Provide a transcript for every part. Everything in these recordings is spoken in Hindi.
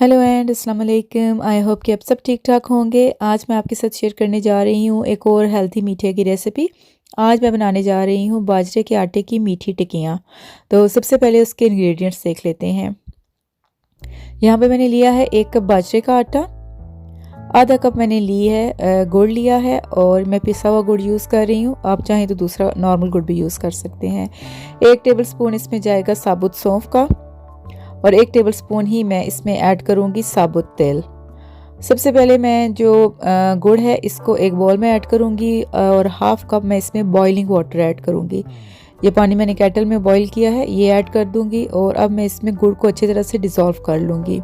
हेलो एंड अस्सलाम वालेकुम। आई होप कि आप सब ठीक ठाक होंगे। आज मैं आपके साथ शेयर करने जा रही हूँ एक और हेल्थी मीठे की रेसिपी। आज मैं बनाने जा रही हूँ बाजरे के आटे की मीठी टिक्कियाँ। तो सबसे पहले उसके इंग्रेडिएंट्स देख लेते हैं। यहाँ पे मैंने लिया है 1 कप बाजरे का आटा, आधा कप मैंने ली है गुड़ लिया है और मैं पिसा हुआ गुड़ यूज़ कर रही हूँ। आप चाहें तो दूसरा नॉर्मल गुड़ भी यूज़ कर सकते हैं। 1 टेबल स्पून इसमें जाएगा साबुत सौंफ का और 1 टेबल स्पून ही मैं इसमें ऐड करूँगी साबुत तेल। सबसे पहले मैं जो गुड़ है इसको एक बाउल में ऐड करूँगी और हाफ कप मैं इसमें बॉइलिंग वाटर ऐड करूँगी। ये पानी मैंने केटल में बॉईल किया है, ये ऐड कर दूँगी और अब मैं इसमें गुड़ को अच्छी तरह से डिज़ोल्व कर लूँगी।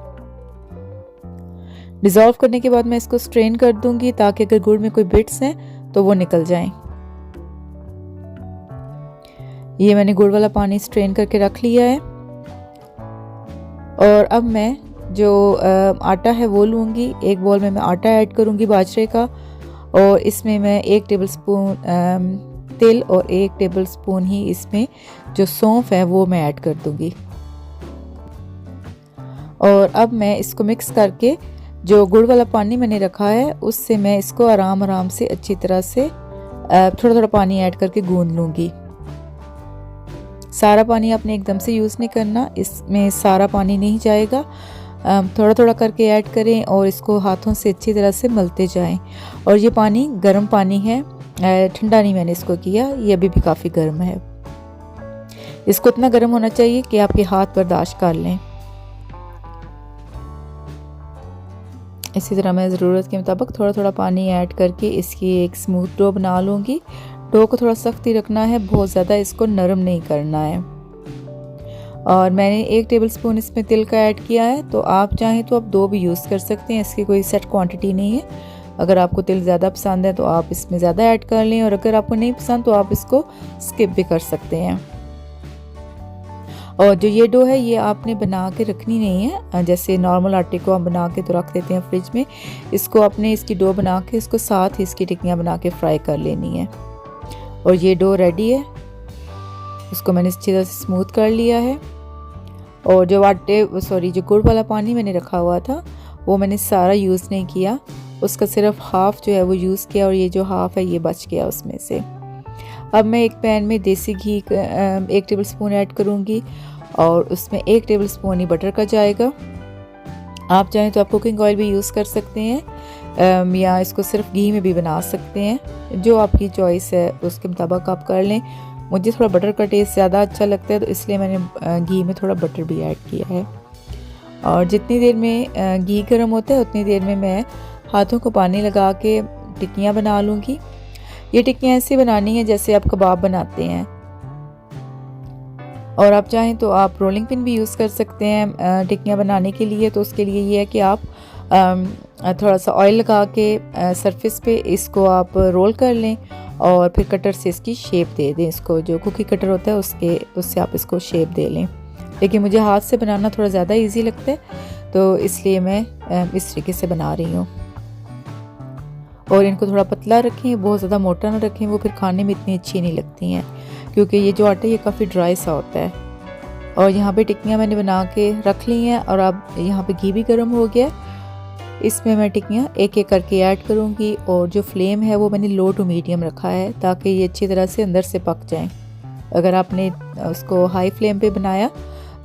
डिज़ोल्व करने के बाद मैं इसको स्ट्रेन कर दूँगी ताकि अगर गुड़ में कोई बिट्स हैं तो वो निकल जाएं। ये मैंने गुड़ वाला पानी स्ट्रेन करके रख लिया है और अब मैं जो आटा है वो लूँगी। एक बाउल में मैं आटा ऐड करूँगी बाजरे का और इसमें मैं 1 टेबल स्पून तिल और 1 टेबल स्पून ही इसमें जो सौंफ है वो मैं ऐड कर दूँगी। और अब मैं इसको मिक्स करके जो गुड़ वाला पानी मैंने रखा है उससे मैं इसको आराम से अच्छी तरह से थोड़ा थोड़ा पानी ऐड करके गूंद लूँगी। सारा पानी आपने एकदम से यूज़ नहीं करना, इसमें सारा पानी नहीं जाएगा। थोड़ा थोड़ा करके ऐड करें और इसको हाथों से अच्छी तरह से मलते जाएं। और ये पानी गर्म पानी है, ठंडा नहीं मैंने इसको किया, ये अभी भी काफ़ी गर्म है। इसको इतना गर्म होना चाहिए कि आपके हाथ बर्दाश्त कर लें। इसी तरह मैं ज़रूरत के मुताबिक थोड़ा थोड़ा पानी ऐड करके इसकी एक स्मूथ डो बना लूँगी। डो को थोड़ा सख्त ही रखना है, बहुत ज़्यादा इसको नरम नहीं करना है। और मैंने 1 टेबल स्पून इसमें तिल का ऐड किया है, तो आप चाहें तो आप 2 भी यूज़ कर सकते हैं, इसकी कोई सेट क्वांटिटी नहीं है। अगर आपको तिल ज़्यादा पसंद है तो आप इसमें ज़्यादा ऐड कर लें और अगर आपको नहीं पसंद तो आप इसको स्किप भी कर सकते हैं। और जो ये डो है ये आपने बना के रखनी नहीं है, जैसे नॉर्मल आटे को हम बना के तो रख देते हैं फ्रिज में। इसको आपने इसकी डो बना के इसको साथ ही इसकी टिक्कियाँ बना के फ्राई कर लेनी है। और ये डो रेडी है, उसको मैंने अच्छी तरह से स्मूथ कर लिया है। और जो जो गुड़ वाला पानी मैंने रखा हुआ था वो मैंने सारा यूज़ नहीं किया, उसका सिर्फ हाफ जो है वो यूज़ किया और ये जो हाफ है ये बच गया उसमें से। अब मैं एक पैन में देसी घी 1 टेबल स्पून ऐड करूँगी और उसमें 1 टेबल स्पून ही बटर का जाएगा। आप चाहें तो आप कुकिंग ऑयल भी यूज़ कर सकते हैं या इसको सिर्फ घी में भी बना सकते हैं, जो आपकी चॉइस है उसके मुताबिक आप कर लें। मुझे थोड़ा बटर का टेस्ट ज़्यादा अच्छा लगता है तो इसलिए मैंने घी में थोड़ा बटर भी ऐड किया है। और जितनी देर में घी गर्म होता है उतनी देर में मैं हाथों को पानी लगा के टिक्कियाँ बना लूँगी। ये टिक्कियाँ ऐसे बनानी है जैसे आप कबाब बनाते हैं। और आप चाहें तो आप रोलिंग पिन भी यूज़ कर सकते हैं टिक्कियाँ बनाने के लिए। तो उसके लिए ये है कि आप थोड़ा सा ऑयल लगा के सरफेस पे इसको आप रोल कर लें और फिर कटर से इसकी शेप दे दें। इसको जो कुकी कटर होता है उससे आप इसको शेप दे लें। लेकिन मुझे हाथ से बनाना थोड़ा ज़्यादा इजी लगता है तो इसलिए मैं इस तरीके से बना रही हूँ। और इनको थोड़ा पतला रखें, बहुत ज़्यादा मोटा ना रखें, वो फिर खाने में इतनी अच्छी नहीं लगती हैं क्योंकि ये जो आटा है ये काफ़ी ड्राई सा होता है। और यहाँ पे टिक्कियाँ मैंने बना के रख ली हैं और अब यहाँ पे घी भी गर्म हो गया। इसमें मैं टिक्कियाँ एक एक करके ऐड करूँगी और जो फ्लेम है वो मैंने लो टू मीडियम रखा है ताकि ये अच्छी तरह से अंदर से पक जाएं। अगर आपने उसको हाई फ्लेम पे बनाया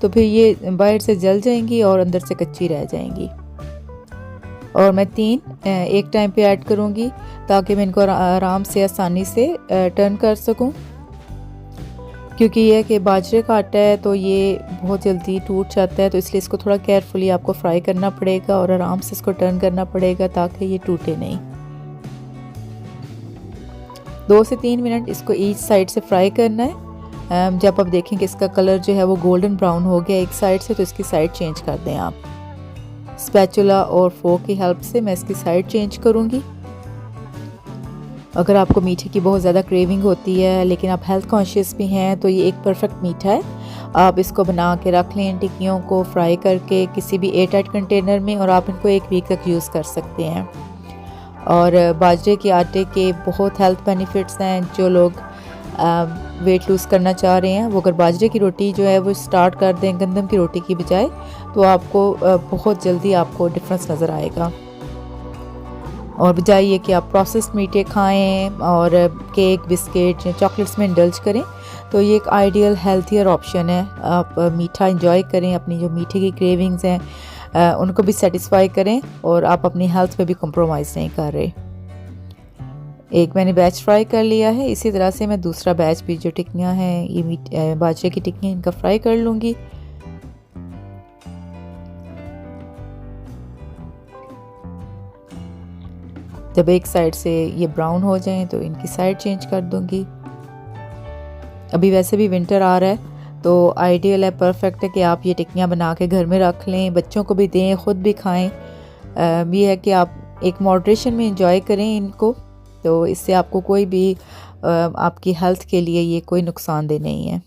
तो फिर ये बाहर से जल जाएंगी और अंदर से कच्ची रह जाएंगी। और मैं 3 एक टाइम पे ऐड करूँगी ताकि मैं इनको आराम से आसानी से टर्न कर सकूँ, क्योंकि यह है कि बाजरे का आटा है तो ये बहुत जल्दी टूट जाता है, तो इसलिए इसको थोड़ा केयरफुली आपको फ्राई करना पड़ेगा और आराम से इसको टर्न करना पड़ेगा ताकि ये टूटे नहीं। 2 से 3 मिनट इसको ईच साइड से फ्राई करना है। जब आप देखें कि इसका कलर जो है वो गोल्डन ब्राउन हो गया एक साइड से तो इसकी साइड चेंज कर दें आप। स्पैचुला और फोर्क की हेल्प से मैं इसकी साइड चेंज करूँगी। अगर आपको मीठे की बहुत ज़्यादा क्रेविंग होती है लेकिन आप हेल्थ कॉन्शियस भी हैं तो ये एक परफेक्ट मीठा है। आप इसको बना के रख लें टिक्कियों को फ्राई करके किसी भी एयरटाइट कंटेनर में और आप इनको 1 वीक तक यूज़ कर सकते हैं। और बाजरे के आटे के बहुत हेल्थ बेनिफिट्स हैं। जो लोग वेट लूज़ करना चाह रहे हैं, वो अगर बाजरे की रोटी जो है वो स्टार्ट कर दें गंदम की रोटी की बजाय, तो आपको बहुत जल्दी आपको डिफरेंस नज़र आएगा। और बजाय ये कि आप प्रोसेस्ड मीठे खाएं और केक, बिस्किट या चॉकलेट्स में इंडल्ज करें, तो ये एक आइडियल हेल्थियर ऑप्शन है। आप मीठा इंजॉय करें, अपनी जो मीठे की क्रेविंग्स हैं उनको भी सेटिस्फाई करें और आप अपनी हेल्थ पे भी कॉम्प्रोमाइज़ नहीं कर रहे। एक मैंने बैच फ्राई कर लिया है, इसी तरह से मैं दूसरा बैच भी जो टिक्कियाँ हैं ये बाजरे की टिक्कियाँ इनका फ्राई कर लूँगी। जब एक साइड से ये ब्राउन हो जाएं तो इनकी साइड चेंज कर दूँगी। अभी वैसे भी विंटर आ रहा है तो आइडियल है, परफेक्ट है कि आप ये टिक्कियाँ बना के घर में रख लें, बच्चों को भी दें, ख़ुद भी खाएं। ये है कि आप एक मॉडरेशन में इंजॉय करें इनको, तो इससे आपको कोई भी आपकी हेल्थ के लिए ये कोई नुकसानदेह नहीं है।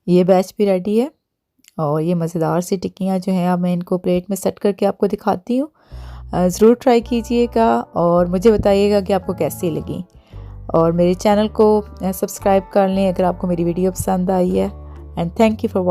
ये बैच भी रेडी है और ये मज़ेदार सी टिक्कियाँ जो हैं अब मैं इनको प्लेट में सेट करके आपको दिखाती हूँ। ज़रूर ट्राई कीजिएगा और मुझे बताइएगा कि आपको कैसी लगी, और मेरे चैनल को सब्सक्राइब कर लें अगर आपको मेरी वीडियो पसंद आई है। And thank you for watching.